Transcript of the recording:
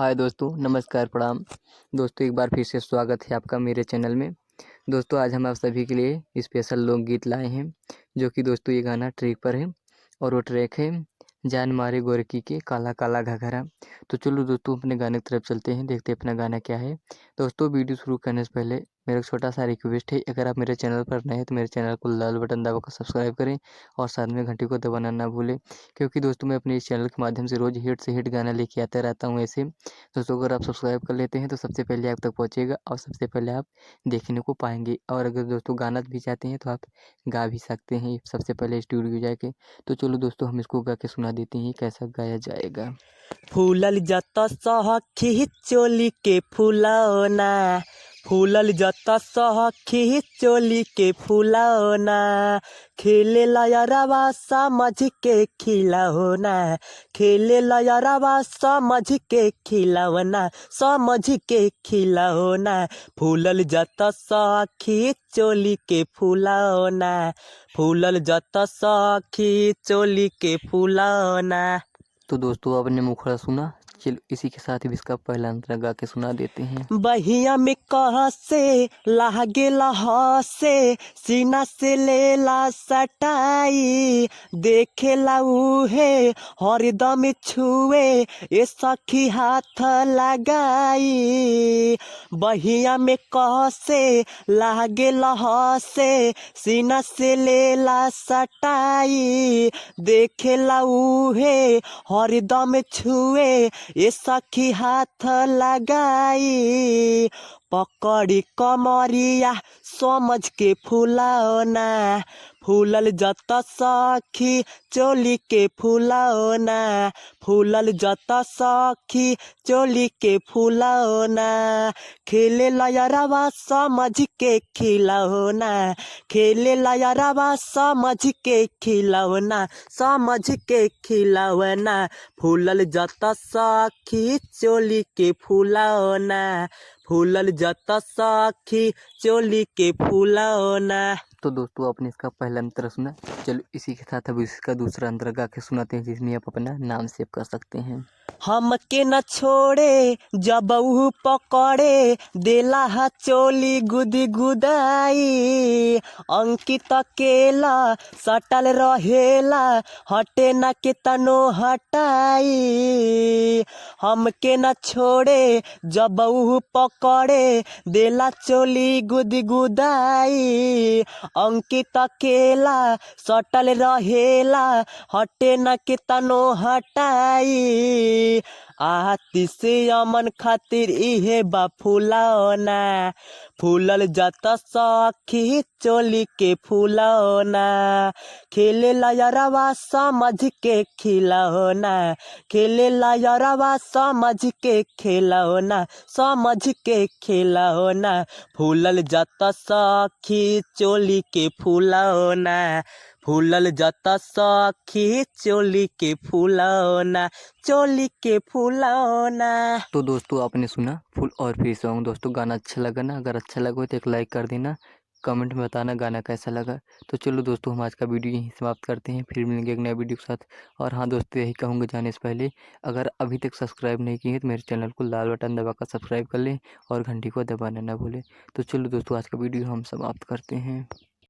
हाय दोस्तों, नमस्कार, प्रणाम। दोस्तों एक बार फिर से स्वागत है आपका मेरे चैनल में। दोस्तों आज हम आप सभी के लिए स्पेशल लोकगीत लाए हैं, जो कि दोस्तों ये गाना ट्रैक पर है और वो ट्रैक है जान मारे गोरकी के काला काला घाघरा। तो चलो दोस्तों अपने गाने की तरफ चलते हैं, देखते हैं अपना गाना क्या है। दोस्तों वीडियो शुरू करने से पहले मेरा छोटा सा रिक्वेस्ट है, अगर आप मेरे चैनल पर नए हैं तो मेरे चैनल को लाल बटन दबाकर सब्सक्राइब करें और साथ में घंटी को दबाना ना भूलें, क्योंकि दोस्तों मैं अपने इस चैनल के माध्यम से रोज़ हिट से हिट गाना लेके आता रहता हूँ। ऐसे दोस्तों अगर आप सब्सक्राइब कर लेते हैं तो सबसे पहले आप तक पहुँचेगा और सबसे पहले आप देखने को पाएंगे। और अगर दोस्तों गाना भी चाहते हैं तो आप गा भी सकते हैं सबसे पहले स्टूडियो जाके। तो चलो दोस्तों हम इसको गा के सुना देते हैं कैसा गाया जाएगा। फूलल जत सखी चोली के फूलौना, फूलल जत सखी चोली के फूलौना, खेले लयरवा समझ के खिलौना, खेले लयरवा समझ के खिलौना, समझ के खिलौना। फूलल जत सखी चोली के फूलौना, फूलल जत सखी चोली के फूलौना। तो दोस्तों आपने मुखड़ा सुना, चलो इसी के साथ ही इसका पहला अंतरा गा के सुना देते हैं। बहिया में कह से लागे लहसे, सीना से लेला सटाई, देखे उहे हरदम छुए ए सखी हाथ लगाई। बहिया में कह से लागे लहसे, सीना से लेला सटाई, देखे उहे हरदम छुए ए सखी हाथ लगाई। पकड़ी कमरिया समझ के फूलौना, फूलल जत सखी चोली के फूलौना, फूलल जत सखी चोली के फूलौना, खेले लयरवा समझ के खिलौना, खेले लयरवा समझ के खिलौना, समझ के खिलौना। फूलल जत सखी चोली के फूलौना, फूलल जत सखी चोली के फूलौना। तो दोस्तों आपने इसका पहला अंतरा सुना, चलो इसी के साथ अब इसका दूसरा अंतरा गा के सुनाते हैं, जिसमें आप अपना नाम सेव कर सकते हैं। हमके न छोड़े जब ऊ पकड़े, देला हा चोली गुदी गुदाई, अंकित केला सटल रहेला, हटे न के तनो हटाई। हमके न छोड़े जब ऊ पकड़े, देला चोली गुदी गुदाई, अंकित केला सटल रहेला, हटे न के तनो हटाई। आती से अमन खातिर इहे बा फूलौना, फूलल जत सखी चोली के फूलौना, खेले लयरवा समझ के खिलौना, खेले लयरवा समझ के खिलौना, समझ के खिलौना। फूलल जत सखी चोली के फूलौना, फूलल जत सखी चोली के फूलौना, चोली के फूलौना। तो दोस्तों आपने सुना फुल और फिर सॉन्ग। दोस्तों गाना अच्छा लगा ना? अगर अच्छा लगा हो तो एक लाइक कर देना, कमेंट में बताना गाना कैसा लगा। तो चलो दोस्तों हम आज का वीडियो यहीं समाप्त करते हैं, फिर मिलेंगे एक नए वीडियो के साथ। और हाँ दोस्तों यही कहूँगा जाने से पहले, अगर अभी तक सब्सक्राइब नहीं किए तो मेरे चैनल को लाल बटन दबाकर सब्सक्राइब कर लें और घंटी को दबाना ना भूलें। तो चलो दोस्तों आज का वीडियो हम समाप्त करते हैं।